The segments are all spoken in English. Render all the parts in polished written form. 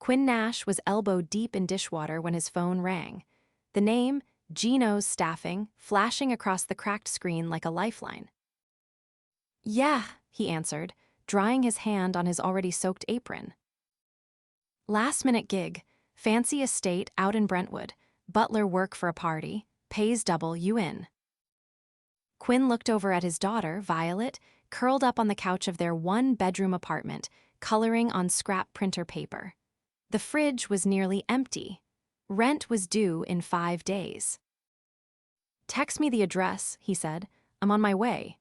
Quinn Nash was elbow-deep in dishwater when his phone rang. The name, Gino's Staffing, flashing across the cracked screen like a lifeline. "Yeah," he answered, drying his hand on his already soaked apron. "Last-minute gig, fancy estate out in Brentwood, Butler work for a party, pays double, you in." Quinn looked over at his daughter, Violet, curled up on the couch of their one-bedroom apartment, coloring on scrap printer paper. The fridge was nearly empty. Rent was due in 5 days. "Text me the address," he said. "I'm on my way."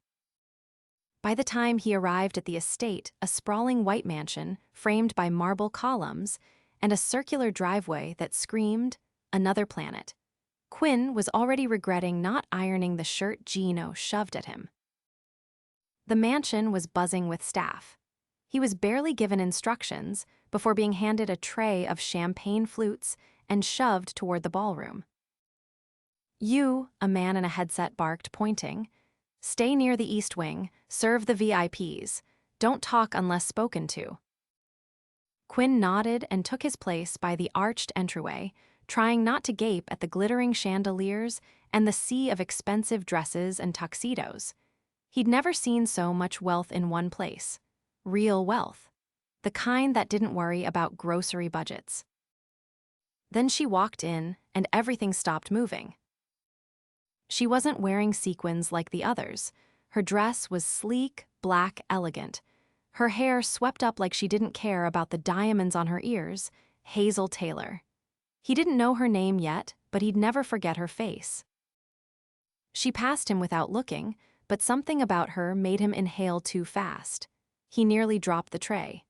By the time he arrived at the estate, a sprawling white mansion, framed by marble columns, and a circular driveway that screamed, another planet, Quinn was already regretting not ironing the shirt Gino shoved at him. The mansion was buzzing with staff. He was barely given instructions before being handed a tray of champagne flutes and shoved toward the ballroom. "You," a man in a headset barked, pointing. "Stay near the east wing, serve the VIPs. Don't talk unless spoken to." Quinn nodded and took his place by the arched entryway, trying not to gape at the glittering chandeliers and the sea of expensive dresses and tuxedos. He'd never seen so much wealth in one place. Real wealth. The kind that didn't worry about grocery budgets. Then she walked in, and everything stopped moving. She wasn't wearing sequins like the others. Her dress was sleek, black, elegant. Her hair swept up like she didn't care about the diamonds on her ears. Hazel Taylor. He didn't know her name yet, but he'd never forget her face. She passed him without looking, but something about her made him inhale too fast. He nearly dropped the tray.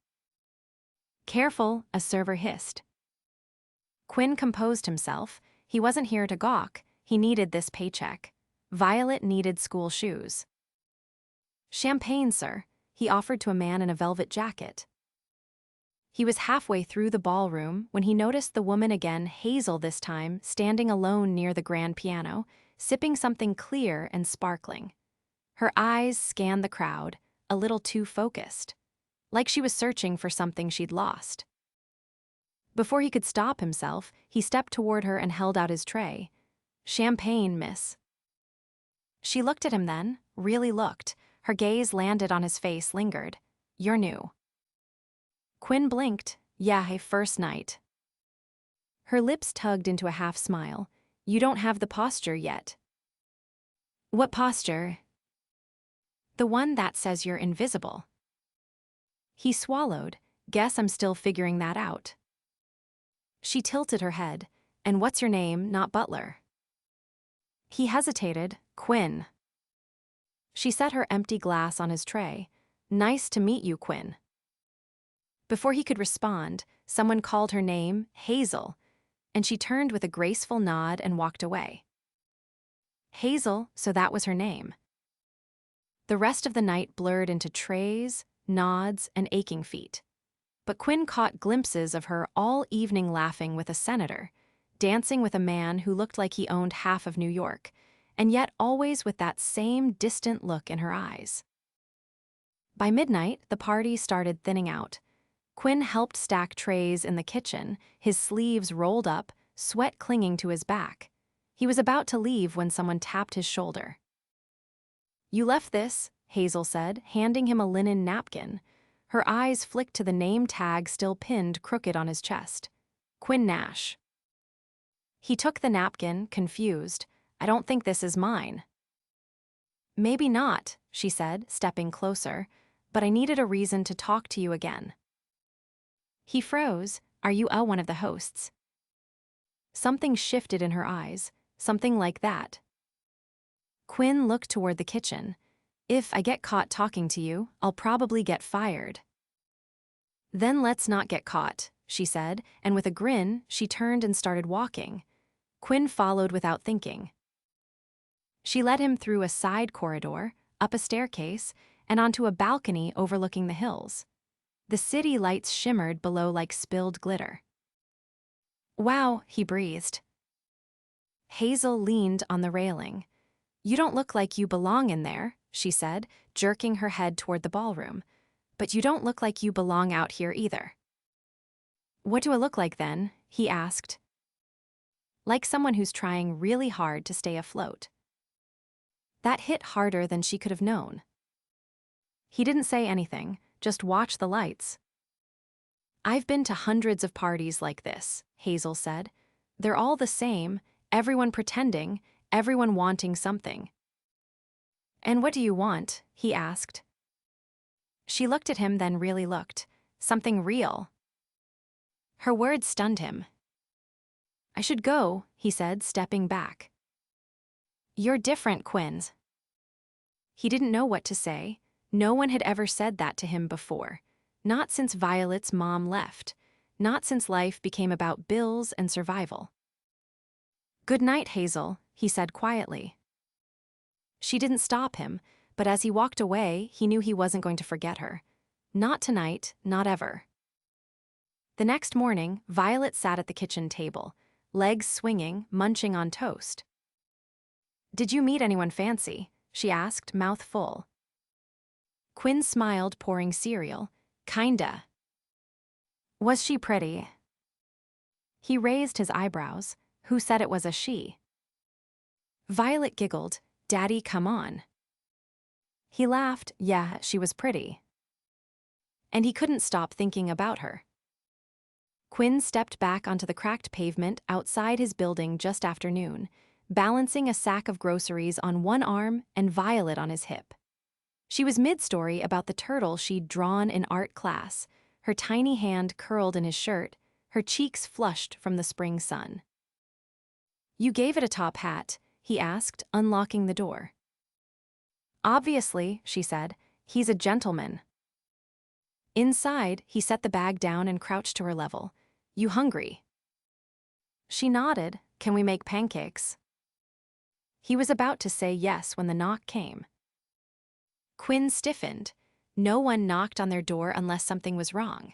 "Careful," a server hissed. Quinn composed himself. He wasn't here to gawk. He needed this paycheck. Violet needed school shoes. "Champagne, sir," he offered to a man in a velvet jacket. He was halfway through the ballroom when he noticed the woman again, Hazel this time, standing alone near the grand piano, sipping something clear and sparkling. Her eyes scanned the crowd, a little too focused, like she was searching for something she'd lost. Before he could stop himself, he stepped toward her and held out his tray. "Champagne, miss." She looked at him then, really looked. Her gaze landed on his face, lingered. "You're new." Quinn blinked. "Yeah, hey, first night." Her lips tugged into a half-smile. "You don't have the posture yet." "What posture?" "The one that says you're invisible." He swallowed. "Guess I'm still figuring that out." She tilted her head. "And what's your name, not Butler?" He hesitated. "Quinn." She set her empty glass on his tray. "Nice to meet you, Quinn." Before he could respond, someone called her name, Hazel, and she turned with a graceful nod and walked away. Hazel, so that was her name. The rest of the night blurred into trays, nods, and aching feet. But Quinn caught glimpses of her all evening laughing with a senator, dancing with a man who looked like he owned half of New York, and yet always with that same distant look in her eyes. By midnight, the party started thinning out. Quinn helped stack trays in the kitchen, his sleeves rolled up, sweat clinging to his back. He was about to leave when someone tapped his shoulder. "You left this," Hazel said, handing him a linen napkin. Her eyes flicked to the name tag still pinned crooked on his chest. "Quinn Nash." He took the napkin, confused. "I don't think this is mine." "Maybe not," she said, stepping closer, "but I needed a reason to talk to you again." He froze. "Are you one of the hosts?" Something shifted in her eyes, something like that. Quinn looked toward the kitchen. "If I get caught talking to you, I'll probably get fired." "Then let's not get caught," she said, and with a grin, she turned and started walking. Quinn followed without thinking. She led him through a side corridor, up a staircase, and onto a balcony overlooking the hills. The city lights shimmered below like spilled glitter. "Wow," he breathed. Hazel leaned on the railing. "You don't look like you belong in there," she said, jerking her head toward the ballroom. "But you don't look like you belong out here either." What do I look like then? He asked. Like someone who's trying really hard to stay afloat. That hit harder than she could have known. He didn't say anything, just watch the lights. I've been to hundreds of parties like this, Hazel said. They're all the same, everyone pretending, everyone wanting something. And what do you want? He asked. She looked at him, then really looked. Something real. Her words stunned him. I should go, he said, stepping back. You're different, Quinn. He didn't know what to say. No one had ever said that to him before. Not since Violet's mom left. Not since life became about bills and survival. Good night, Hazel, he said quietly. She didn't stop him, but as he walked away, he knew he wasn't going to forget her. Not tonight, not ever. The next morning, Violet sat at the kitchen table, legs swinging, munching on toast. Did you meet anyone fancy? She asked, mouth full. Quinn smiled, pouring cereal. Kinda. Was she pretty? He raised his eyebrows. Who said it was a she? Violet giggled. Daddy, come on. He laughed. Yeah, she was pretty. And he couldn't stop thinking about her. Quinn stepped back onto the cracked pavement outside his building just after noon, balancing a sack of groceries on one arm and Violet on his hip. She was mid-story about the turtle she'd drawn in art class, her tiny hand curled in his shirt, her cheeks flushed from the spring sun. You gave it a top hat, he asked, unlocking the door. Obviously, she said, he's a gentleman. Inside, he set the bag down and crouched to her level. You hungry? She nodded. Can we make pancakes? He was about to say yes when the knock came. Quinn stiffened. No one knocked on their door unless something was wrong.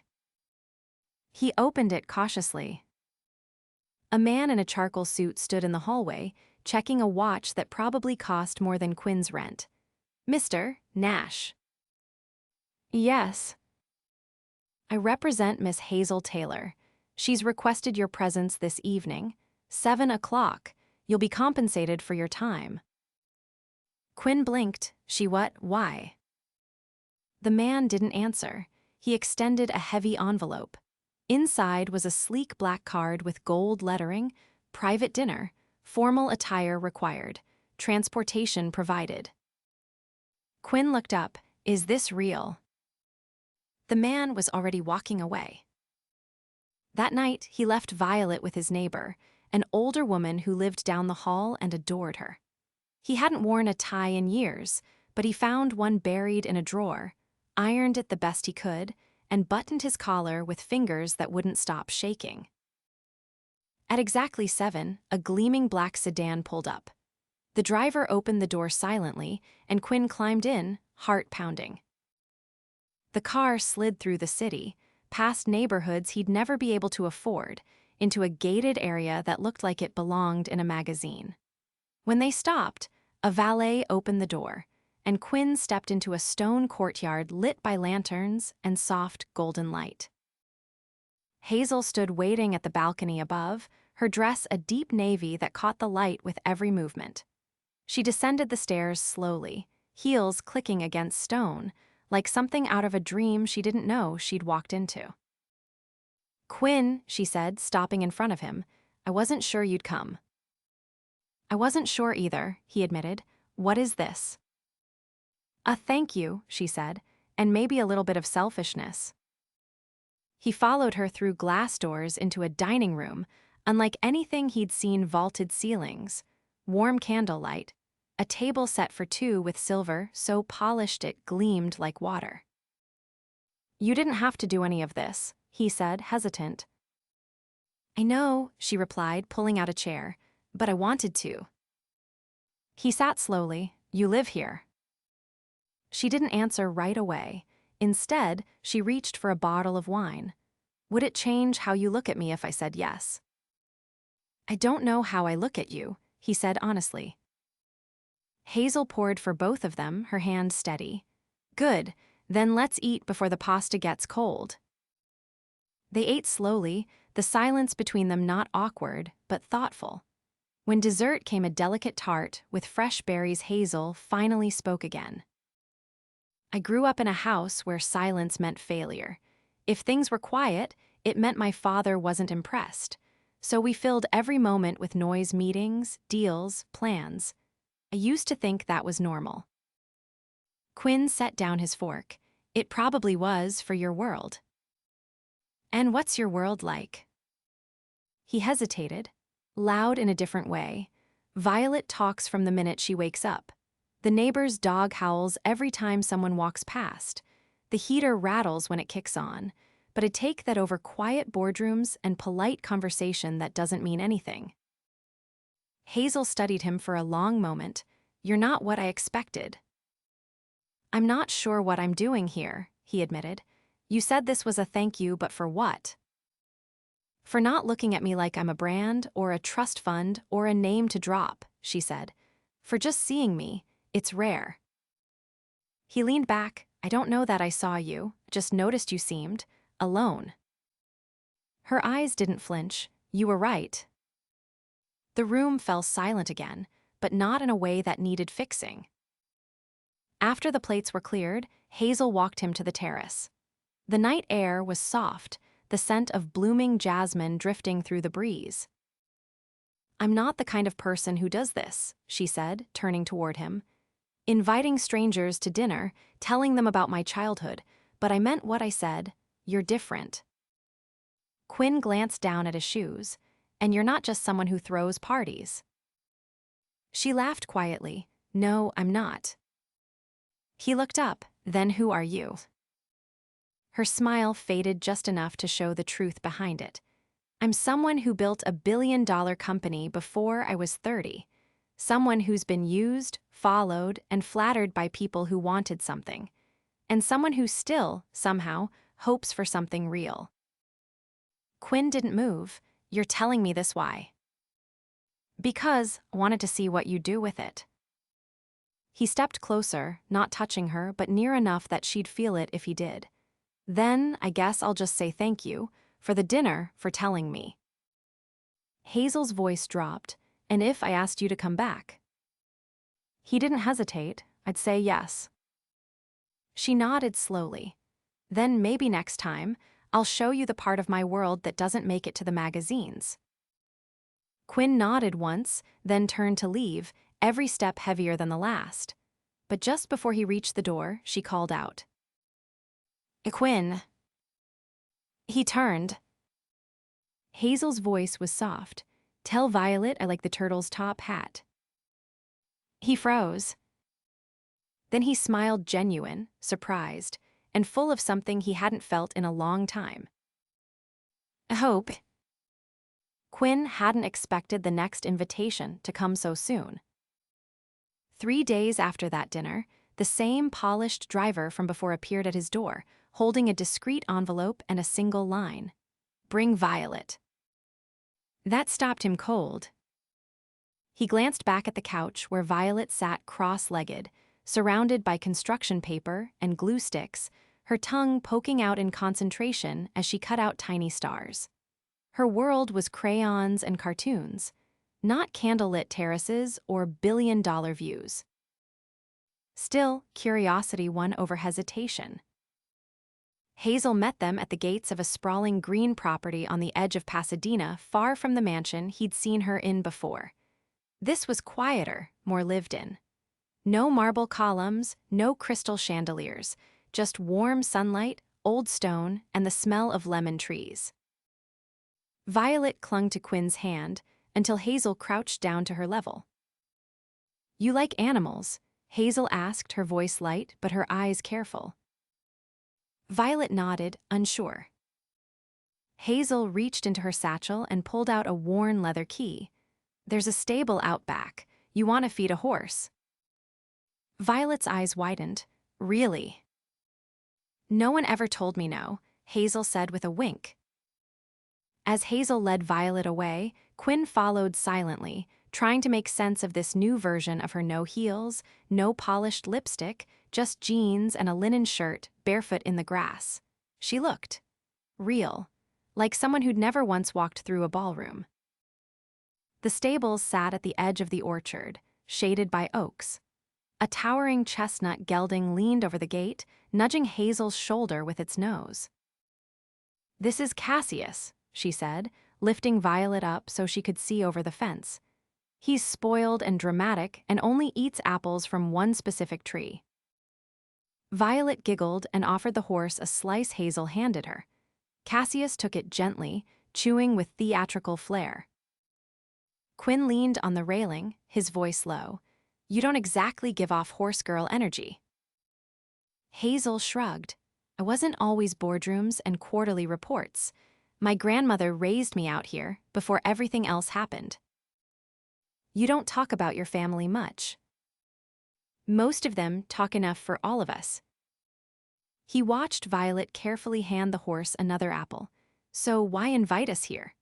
He opened it cautiously. A man in a charcoal suit stood in the hallway, checking a watch that probably cost more than Quinn's rent. Mr. Nash. Yes. I represent Miss Hazel Taylor. She's requested your presence this evening. 7 o'clock. You'll be compensated for your time. Quinn blinked. She what? Why? The man didn't answer. He extended a heavy envelope. Inside was a sleek black card with gold lettering, private dinner, formal attire required, transportation provided. Quinn looked up. Is this real? The man was already walking away. That night, he left Violet with his neighbor, an older woman who lived down the hall and adored her. He hadn't worn a tie in years, but he found one buried in a drawer, ironed it the best he could, and buttoned his collar with fingers that wouldn't stop shaking. At exactly 7, a gleaming black sedan pulled up. The driver opened the door silently, and Quinn climbed in, heart pounding. The car slid through the city, past neighborhoods he'd never be able to afford, into a gated area that looked like it belonged in a magazine. When they stopped, a valet opened the door, and Quinn stepped into a stone courtyard lit by lanterns and soft golden light. Hazel stood waiting at the balcony above, her dress a deep navy that caught the light with every movement. She descended the stairs slowly, heels clicking against stone, like something out of a dream she didn't know she'd walked into. Quinn, she said, stopping in front of him, I wasn't sure you'd come. I wasn't sure either, he admitted. What is this? A thank you, she said, and maybe a little bit of selfishness. He followed her through glass doors into a dining room, unlike anything he'd seen. Vaulted ceilings, warm candlelight, a table set for two with silver so polished it gleamed like water. You didn't have to do any of this, he said, hesitant. I know, she replied, pulling out a chair, but I wanted to. He sat slowly. You live here. She didn't answer right away. Instead, she reached for a bottle of wine. Would it change how you look at me if I said yes? I don't know how I look at you, he said honestly. Hazel poured for both of them, her hand steady. Good, then let's eat before the pasta gets cold. They ate slowly, the silence between them not awkward, but thoughtful. When dessert came a delicate tart with fresh berries, Hazel finally spoke again. I grew up in a house where silence meant failure. If things were quiet, it meant my father wasn't impressed. So we filled every moment with noise, meetings, deals, plans. I used to think that was normal. Quinn set down his fork. It probably was for your world. And what's your world like? He hesitated, loud in a different way. Violet talks from the minute she wakes up. The neighbor's dog howls every time someone walks past. The heater rattles when it kicks on. But I take that over quiet boardrooms and polite conversation that doesn't mean anything. Hazel studied him for a long moment. You're not what I expected. I'm not sure what I'm doing here, he admitted. You said this was a thank you, but for what? For not looking at me like I'm a brand or a trust fund or a name to drop, she said. For just seeing me, it's rare. He leaned back. I don't know that I saw you, just noticed you seemed alone. Her eyes didn't flinch. You were right. The room fell silent again, but not in a way that needed fixing. After the plates were cleared, Hazel walked him to the terrace. The night air was soft, the scent of blooming jasmine drifting through the breeze. I'm not the kind of person who does this, she said, turning toward him. Inviting strangers to dinner, telling them about my childhood, but I meant what I said. You're different. Quinn glanced down at his shoes. And you're not just someone who throws parties. She laughed quietly. No, I'm not. He looked up. Then who are you? Her smile faded just enough to show the truth behind it. I'm someone who built a billion-dollar company before I was 30. Someone who's been used, followed, and flattered by people who wanted something. And someone who still, somehow, hopes for something real. Quinn didn't move. You're telling me this why? Because I wanted to see what you do with it. He stepped closer, not touching her, but near enough that she'd feel it if he did. Then, I guess I'll just say thank you, for the dinner, for telling me. Hazel's voice dropped. And if I asked you to come back? He didn't hesitate. I'd say yes. She nodded slowly. Then maybe next time, I'll show you the part of my world that doesn't make it to the magazines. Quinn nodded once, then turned to leave, every step heavier than the last. But just before he reached the door, she called out. Quinn. He turned. Hazel's voice was soft. Tell Violet I like the turtle's top hat. He froze. Then he smiled, genuine, surprised, and full of something he hadn't felt in a long time. Hope. Quinn hadn't expected the next invitation to come so soon. 3 days after that dinner, the same polished driver from before appeared at his door, holding a discreet envelope and a single line. Bring Violet. That stopped him cold. He glanced back at the couch where Violet sat cross-legged, surrounded by construction paper and glue sticks, her tongue poking out in concentration as she cut out tiny stars. Her world was crayons and cartoons, not candlelit terraces or billion-dollar views. Still, curiosity won over hesitation. Hazel met them at the gates of a sprawling green property on the edge of Pasadena, far from the mansion he'd seen her in before. This was quieter, more lived in. No marble columns, no crystal chandeliers, just warm sunlight, old stone, and the smell of lemon trees. Violet clung to Quinn's hand until Hazel crouched down to her level. You like animals? Hazel asked, her voice light but her eyes careful. Violet nodded, unsure. Hazel reached into her satchel and pulled out a worn leather key. There's a stable out back. You want to feed a horse. Violet's eyes widened. Really? No one ever told me no, Hazel said with a wink. As Hazel led Violet away, Quinn followed silently, trying to make sense of this new version of her no heels, no polished lipstick, just jeans and a linen shirt, barefoot in the grass. She looked real, like someone who'd never once walked through a ballroom. The stables sat at the edge of the orchard, shaded by oaks. A towering chestnut gelding leaned over the gate, nudging Hazel's shoulder with its nose. "This is Cassius," she said, lifting Violet up so she could see over the fence. "He's spoiled and dramatic and only eats apples from one specific tree." Violet giggled and offered the horse a slice Hazel handed her. Cassius took it gently, chewing with theatrical flair. Quinn leaned on the railing, his voice low. "You don't exactly give off horse girl energy." Hazel shrugged. "I wasn't always boardrooms and quarterly reports. My grandmother raised me out here before everything else happened." "You don't talk about your family much." "Most of them talk enough for all of us." He watched Violet carefully hand the horse another apple. "So why invite us here?"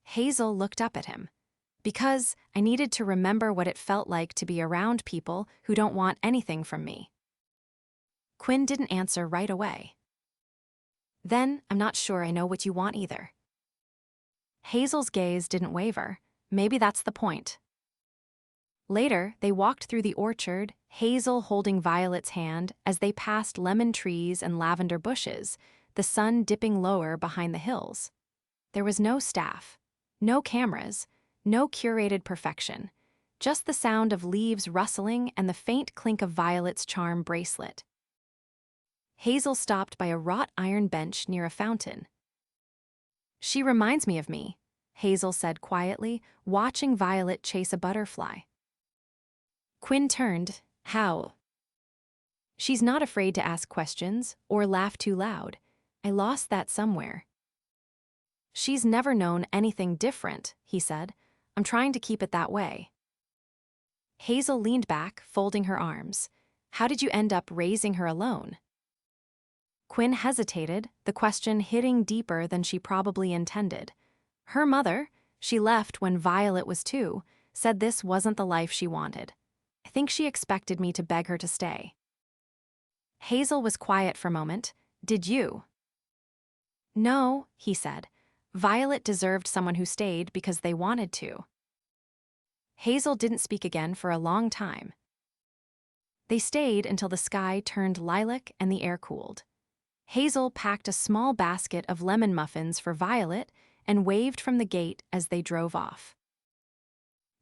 Hazel looked up at him. "Because I needed to remember what it felt like to be around people who don't want anything from me." Quinn didn't answer right away. "Then I'm not sure I know what you want either." Hazel's gaze didn't waver. Maybe that's the point. Later, they walked through the orchard, Hazel holding Violet's hand as they passed lemon trees and lavender bushes, the sun dipping lower behind the hills. There was no staff, no cameras, no curated perfection, just the sound of leaves rustling and the faint clink of Violet's charm bracelet. Hazel stopped by a wrought iron bench near a fountain. "She reminds me of me," Hazel said quietly, watching Violet chase a butterfly. Quinn turned. "How?" "She's not afraid to ask questions or laugh too loud. I lost that somewhere." "She's never known anything different," he said. "I'm trying to keep it that way." Hazel leaned back, folding her arms. "How did you end up raising her alone?" Quinn hesitated, the question hitting deeper than she probably intended. Her mother, she left when Violet was 2, said this wasn't the life she wanted. I think she expected me to beg her to stay. Hazel was quiet for a moment. "Did you?" "No," he said. "Violet deserved someone who stayed because they wanted to." Hazel didn't speak again for a long time. They stayed until the sky turned lilac and the air cooled. Hazel packed a small basket of lemon muffins for Violet and waved from the gate as they drove off.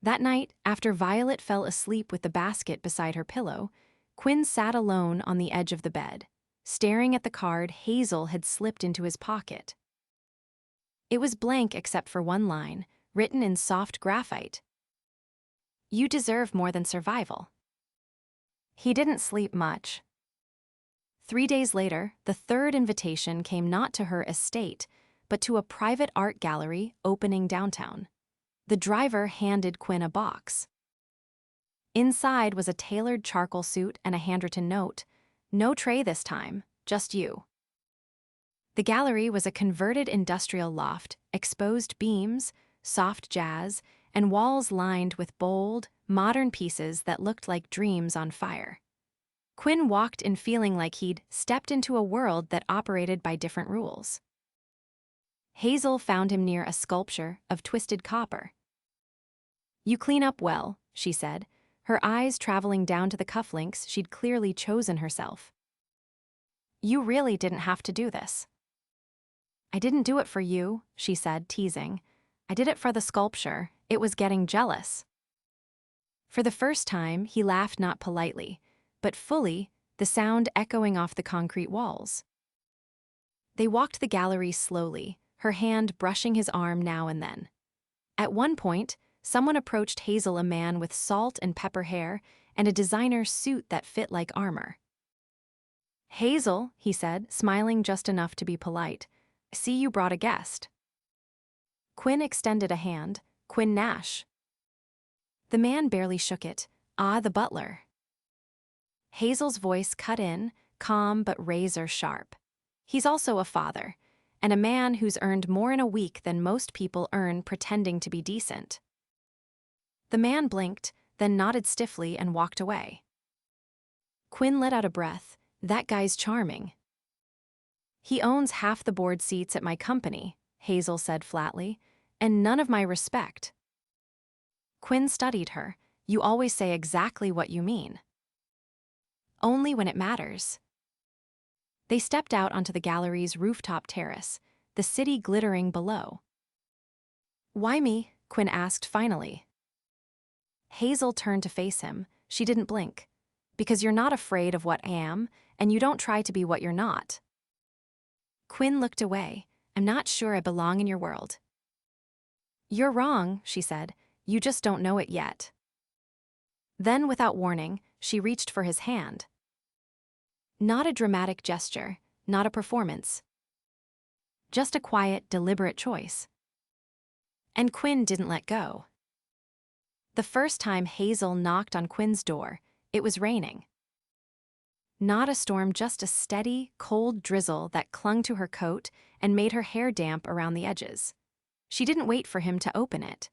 That night, after Violet fell asleep with the basket beside her pillow, Quinn sat alone on the edge of the bed, staring at the card Hazel had slipped into his pocket. It was blank except for one line, written in soft graphite. "You deserve more than survival." He didn't sleep much. 3 days later, the third invitation came not to her estate, but to a private art gallery opening downtown. The driver handed Quinn a box. Inside was a tailored charcoal suit and a handwritten note. "No tray this time, just you." The gallery was a converted industrial loft, exposed beams, soft jazz, and walls lined with bold, modern pieces that looked like dreams on fire. Quinn walked in feeling like he'd stepped into a world that operated by different rules. Hazel found him near a sculpture of twisted copper. "You clean up well," she said, her eyes traveling down to the cufflinks she'd clearly chosen herself. "You really didn't have to do this." "I didn't do it for you," she said, teasing. "I did it for the sculpture. It was getting jealous." For the first time, he laughed not politely, but fully, the sound echoing off the concrete walls. They walked the gallery slowly, her hand brushing his arm now and then. At one point, someone approached Hazel, a man with salt and pepper hair and a designer suit that fit like armor. "Hazel," he said, smiling just enough to be polite. "I see you brought a guest." Quinn extended a hand. "Quinn Nash." The man barely shook it. "Ah, the butler." Hazel's voice cut in, calm but razor sharp. "He's also a father, and a man who's earned more in a week than most people earn pretending to be decent." The man blinked, then nodded stiffly and walked away. Quinn let out a breath. That guy's charming. He owns half the board seats at my company, Hazel said flatly, and none of my respect. Quinn studied her. You always say exactly what you mean. Only when it matters. They stepped out onto the gallery's rooftop terrace, the city glittering below. Why me? Quinn asked finally. Hazel turned to face him. She didn't blink. Because you're not afraid of what I am, and you don't try to be what you're not. Quinn looked away. I'm not sure I belong in your world. You're wrong, she said. You just don't know it yet. Then, without warning, she reached for his hand. Not a dramatic gesture, not a performance. Just a quiet, deliberate choice. And Quinn didn't let go. The first time Hazel knocked on Quinn's door, it was raining. Not a storm, just a steady, cold drizzle that clung to her coat and made her hair damp around the edges. She didn't wait for him to open it.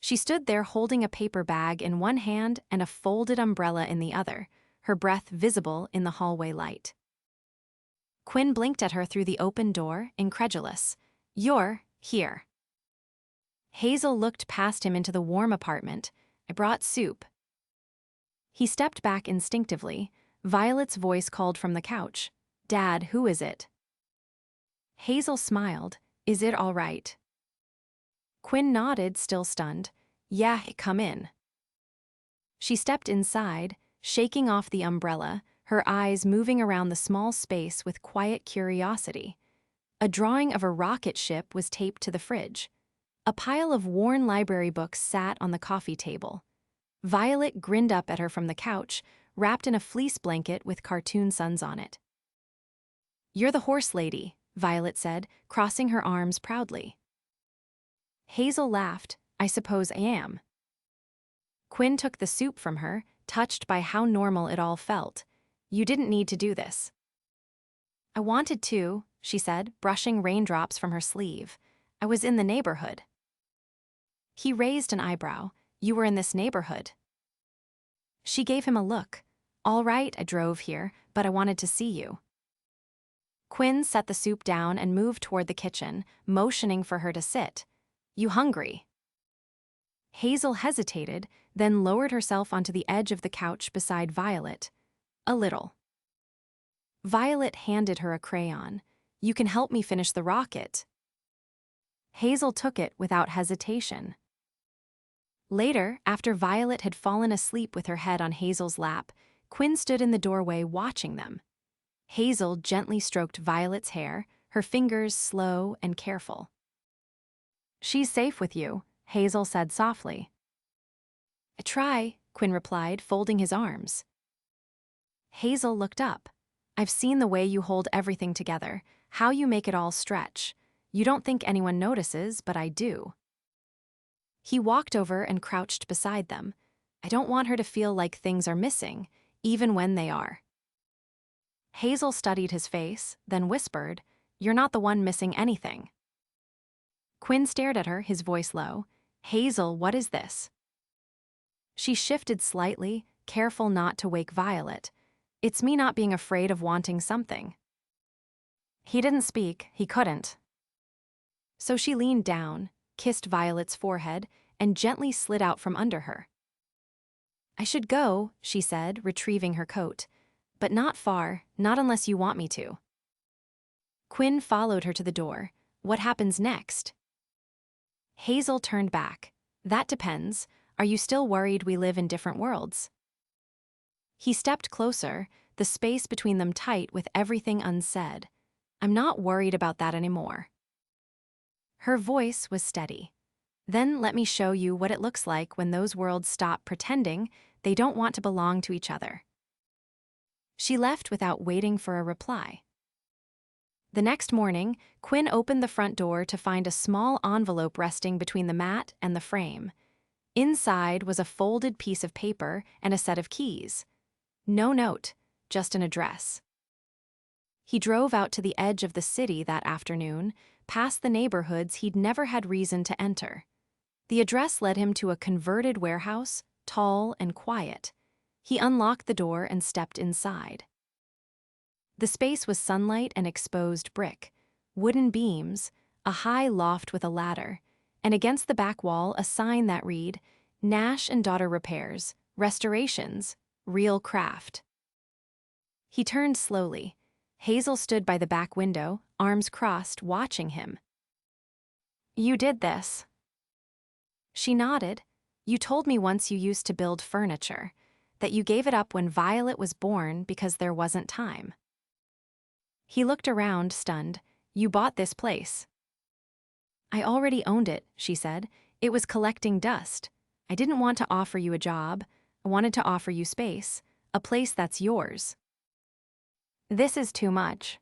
She stood there holding a paper bag in one hand and a folded umbrella in the other, her breath visible in the hallway light. Quinn blinked at her through the open door, incredulous. You're here. Hazel looked past him into the warm apartment. I brought soup. He stepped back instinctively. Violet's voice called from the couch. Dad, who is it? Hazel smiled. Is it all right? Quinn nodded, still stunned. Yeah, come in. She stepped inside, shaking off the umbrella, her eyes moving around the small space with quiet curiosity. A drawing of a rocket ship was taped to the fridge. A pile of worn library books sat on the coffee table. Violet grinned up at her from the couch, wrapped in a fleece blanket with cartoon suns on it. You're the horse lady, Violet said, crossing her arms proudly. Hazel laughed. I suppose I am. Quinn took the soup from her, touched by how normal it all felt. You didn't need to do this. I wanted to, she said, brushing raindrops from her sleeve. I was in the neighborhood. He raised an eyebrow. You were in this neighborhood. She gave him a look. All right, I drove here, but I wanted to see you. Quinn set the soup down and moved toward the kitchen, motioning for her to sit. You hungry? Hazel hesitated, then lowered herself onto the edge of the couch beside Violet. A little. Violet handed her a crayon. You can help me finish the rocket. Hazel took it without hesitation. Later, after Violet had fallen asleep with her head on Hazel's lap, Quinn stood in the doorway watching them. Hazel gently stroked Violet's hair, her fingers slow and careful. She's safe with you, Hazel said softly. I try, Quinn replied, folding his arms. Hazel looked up. I've seen the way you hold everything together, how you make it all stretch. You don't think anyone notices, but I do. He walked over and crouched beside them. I don't want her to feel like things are missing, even when they are. Hazel studied his face, then whispered, You're not the one missing anything. Quinn stared at her, his voice low. Hazel, what is this? She shifted slightly, careful not to wake Violet. It's me not being afraid of wanting something. He didn't speak, he couldn't. So she leaned down, kissed Violet's forehead, and gently slid out from under her. I should go, she said, retrieving her coat. But not far, not unless you want me to. Quinn followed her to the door. What happens next? Hazel turned back. That depends. Are you still worried we live in different worlds? He stepped closer, the space between them tight with everything unsaid. I'm not worried about that anymore. Her voice was steady. Then let me show you what it looks like when those worlds stop pretending they don't want to belong to each other. She left without waiting for a reply. The next morning, Quinn opened the front door to find a small envelope resting between the mat and the frame. Inside was a folded piece of paper and a set of keys. No note, just an address. He drove out to the edge of the city that afternoon, past the neighborhoods he'd never had reason to enter. The address led him to a converted warehouse, tall and quiet. He unlocked the door and stepped inside. The space was sunlight and exposed brick, wooden beams, a high loft with a ladder, and against the back wall a sign that read, Nash and Daughter Repairs, Restorations, Real Craft. He turned slowly. Hazel stood by the back window, arms crossed, watching him. You did this. She nodded. You told me once you used to build furniture, that you gave it up when Violet was born because there wasn't time. He looked around, stunned. You bought this place. I already owned it, she said. It was collecting dust. I didn't want to offer you a job. I wanted to offer you space, a place that's yours. This is too much.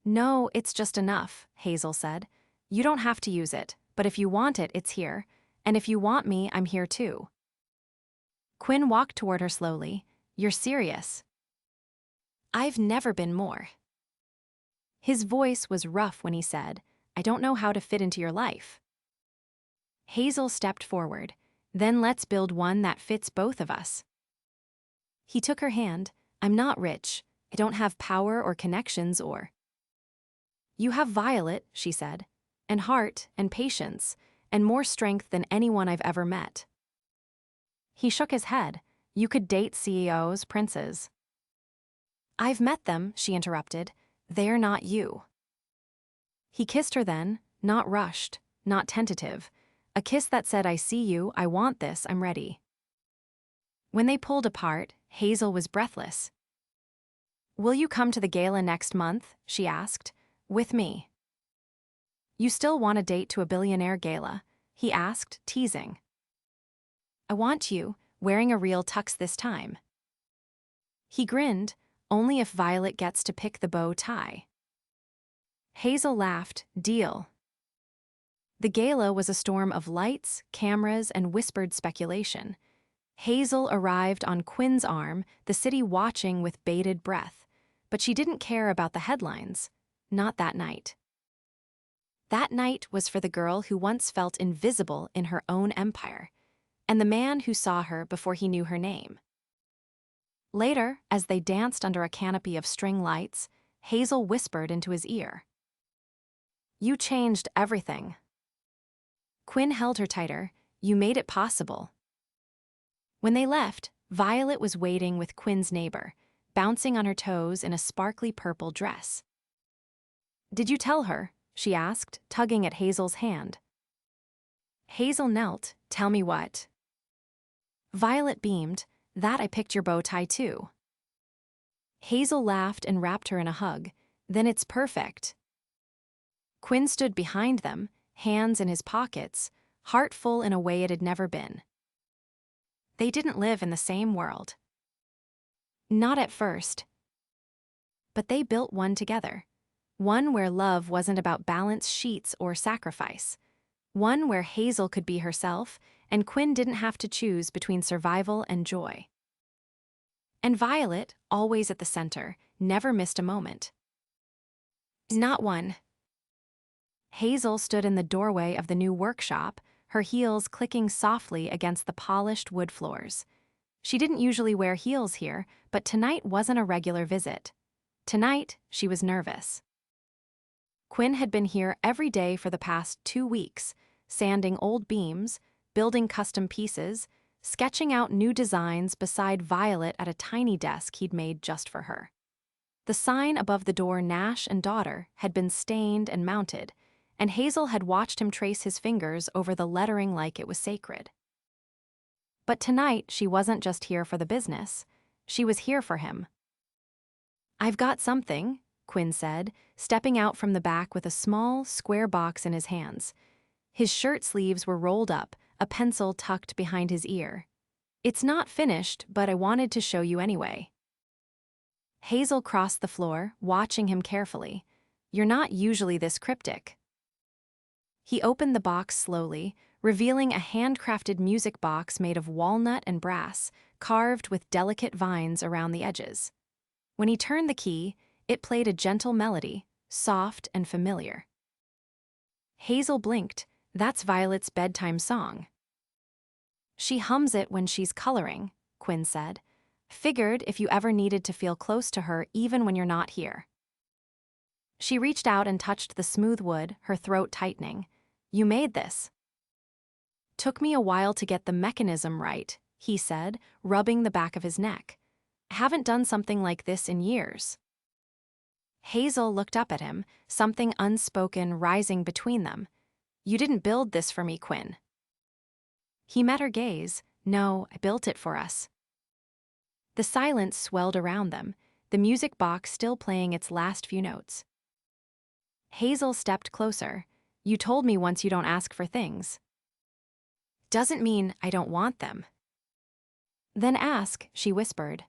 No, it's just enough, Hazel said. You don't have to use it, but if you want it, it's here. And if you want me, I'm here too. Quinn walked toward her slowly. You're serious. I've never been more. His voice was rough when he said, I don't know how to fit into your life. Hazel stepped forward. Then let's build one that fits both of us. He took her hand. I'm not rich. I don't have power or connections or... You have Violet, she said, and heart and patience, and more strength than anyone I've ever met. He shook his head. You could date CEOs, princes. I've met them, she interrupted. They're not you. He kissed her then, not rushed, not tentative. A kiss that said, I see you, I want this, I'm ready. When they pulled apart, Hazel was breathless. Will you come to the gala next month? She asked. With me. You still want a date to a Billionaire gala? He asked, teasing. I want you, wearing a real tux this time. He grinned, only if Violet gets to pick the bow tie. Hazel laughed, deal. The gala was a storm of lights, cameras, and whispered speculation. Hazel arrived on Quinn's arm, the city watching with bated breath, but she didn't care about the headlines. Not that night. That night was for the girl who once felt invisible in her own empire, and the man who saw her before he knew her name. Later, as they danced under a canopy of string lights, Hazel whispered into his ear. You changed everything. Quinn held her tighter. You made it possible. When they left, Violet was waiting with Quinn's neighbor, bouncing on her toes in a sparkly purple dress. Did you tell her? She asked, tugging at Hazel's hand. Hazel knelt. Tell me what? Violet beamed. That I picked your bow tie too. Hazel laughed and wrapped her in a hug. Then it's perfect. Quinn stood behind them, hands in his pockets, heart full in a way it had never been. They didn't live in the same world. Not at first. But they built one together. One where love wasn't about balance sheets or sacrifice. One where Hazel could be herself, and Quinn didn't have to choose between survival and joy. And Violet, always at the center, never missed a moment. Not one. Hazel stood in the doorway of the new workshop, her heels clicking softly against the polished wood floors. She didn't usually wear heels here, but tonight wasn't a regular visit. Tonight, she was nervous. Quinn had been here every day for the past 2 weeks, sanding old beams, building custom pieces, sketching out new designs beside Violet at a tiny desk he'd made just for her. The sign above the door Nash and Daughter had been stained and mounted, and Hazel had watched him trace his fingers over the lettering like it was sacred. But tonight she wasn't just here for the business, she was here for him. I've got something, Quinn said, stepping out from the back with a small, square box in his hands. His shirt sleeves were rolled up, a pencil tucked behind his ear. It's not finished, but I wanted to show you anyway. Hazel crossed the floor, watching him carefully. You're not usually this cryptic. He opened the box slowly, revealing a handcrafted music box made of walnut and brass, carved with delicate vines around the edges. When he turned the key, it played a gentle melody, soft and familiar. Hazel blinked. That's Violet's bedtime song. She hums it when she's coloring, Quinn said. Figured if you ever needed to feel close to her even when you're not here. She reached out and touched the smooth wood, her throat tightening. You made this. Took me a while to get the mechanism right, he said, rubbing the back of his neck. Haven't done something like this in years. Hazel looked up at him, something unspoken rising between them. You didn't build this for me, Quinn. He met her gaze. No, I built it for us. The silence swelled around them, the music box still playing its last few notes. Hazel stepped closer. You told me once you don't ask for things. Doesn't mean I don't want them. Then ask, she whispered.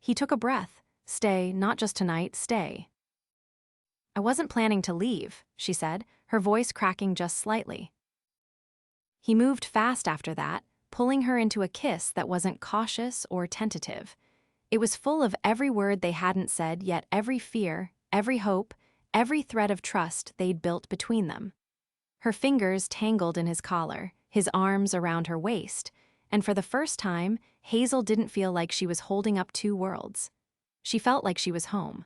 He took a breath. Stay, not just tonight, stay. I wasn't planning to leave, she said, her voice cracking just slightly. He moved fast after that, pulling her into a kiss that wasn't cautious or tentative. It was full of every word they hadn't said, yet every fear, every hope, every thread of trust they'd built between them. Her fingers tangled in his collar, his arms around her waist, and for the first time, Hazel didn't feel like she was holding up two worlds. She felt like she was home.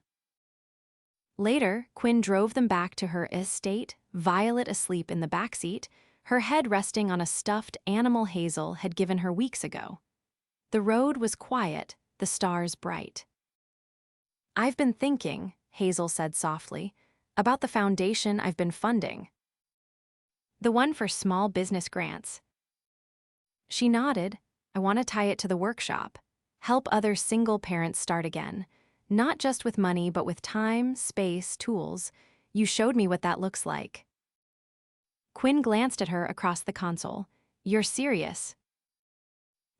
Later, Quinn drove them back to her estate, Violet asleep in the backseat, her head resting on a stuffed animal Hazel had given her weeks ago. The road was quiet, the stars bright. I've been thinking, Hazel said softly, about the foundation I've been funding. The one for small business grants. She nodded. I want to tie it to the workshop. Help other single parents start again. Not just with money, but with time, space, tools. You showed me what that looks like. Quinn glanced at her across the console. You're serious.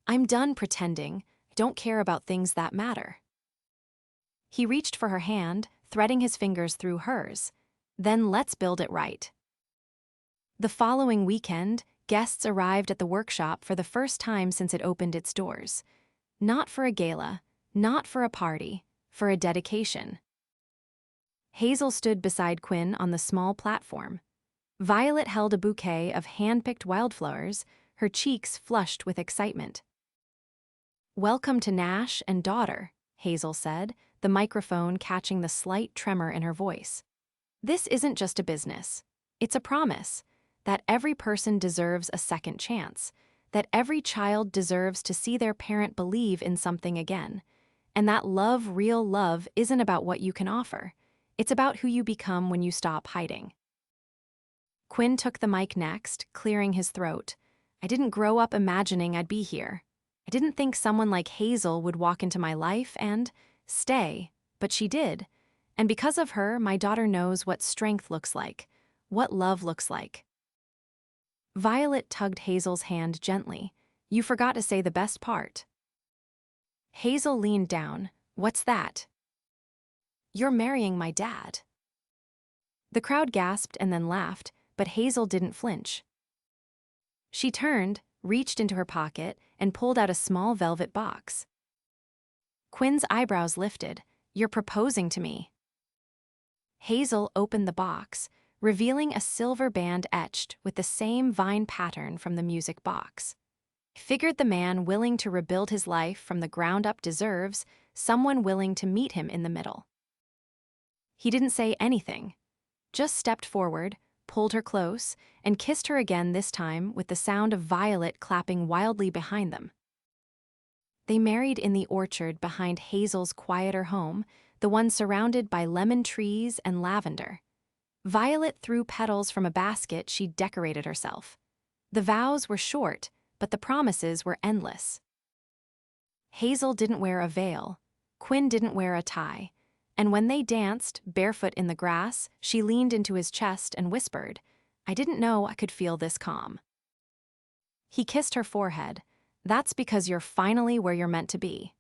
I'm done pretending. I don't care about things that matter. He reached for her hand, threading his fingers through hers. Then let's build it right. The following weekend, guests arrived at the workshop for the first time since it opened its doors. Not for a gala, not for a party, for a dedication. Hazel stood beside Quinn on the small platform. Violet held a bouquet of hand-picked wildflowers, her cheeks flushed with excitement. Welcome to Nash and daughter, Hazel said, the microphone catching the slight tremor in her voice. This isn't just a business. It's a promise that every person deserves a second chance, that every child deserves to see their parent believe in something again, and that love, real love, isn't about what you can offer. It's about who you become when you stop hiding. Quinn took the mic next, clearing his throat. I didn't grow up imagining I'd be here. I didn't think someone like Hazel would walk into my life and stay, but she did. And because of her, my daughter knows what strength looks like, what love looks like. Violet tugged Hazel's hand gently. You forgot to say the best part. Hazel leaned down. What's that? You're marrying my dad. The crowd gasped and then laughed, but Hazel didn't flinch. She turned, reached into her pocket, and pulled out a small velvet box. Quinn's eyebrows lifted. You're proposing to me. Hazel opened the box, revealing a silver band etched with the same vine pattern from the music box. Figured the man willing to rebuild his life from the ground up deserves someone willing to meet him in the middle. He didn't say anything, just stepped forward, pulled her close, and kissed her again, this time with the sound of Violet clapping wildly behind them. They married in the orchard behind Hazel's quieter home, the one surrounded by lemon trees and lavender. Violet threw petals from a basket she'd decorated herself. The vows were short, but the promises were endless. Hazel didn't wear a veil. Quinn didn't wear a tie. And when they danced, barefoot in the grass, she leaned into his chest and whispered, I didn't know I could feel this calm. He kissed her forehead. That's because you're finally where you're meant to be.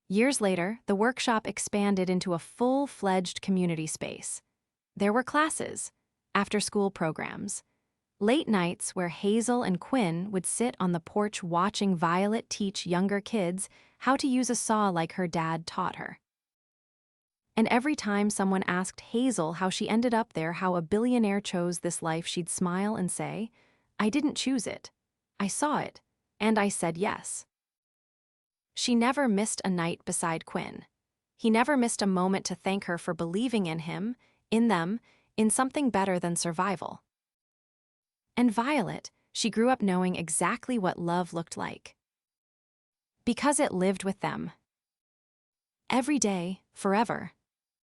Years later, the workshop expanded into a full-fledged community space. There were classes, after-school programs, late nights where Hazel and Quinn would sit on the porch watching Violet teach younger kids how to use a saw like her dad taught her. And every time someone asked Hazel how she ended up there, how a billionaire chose this life, she'd smile and say, I didn't choose it. I saw it, and I said yes. She never missed a night beside Quinn. He never missed a moment to thank her for believing in him, in them, in something better than survival. And Violet, she grew up knowing exactly what love looked like. Because it lived with them. Every day, forever.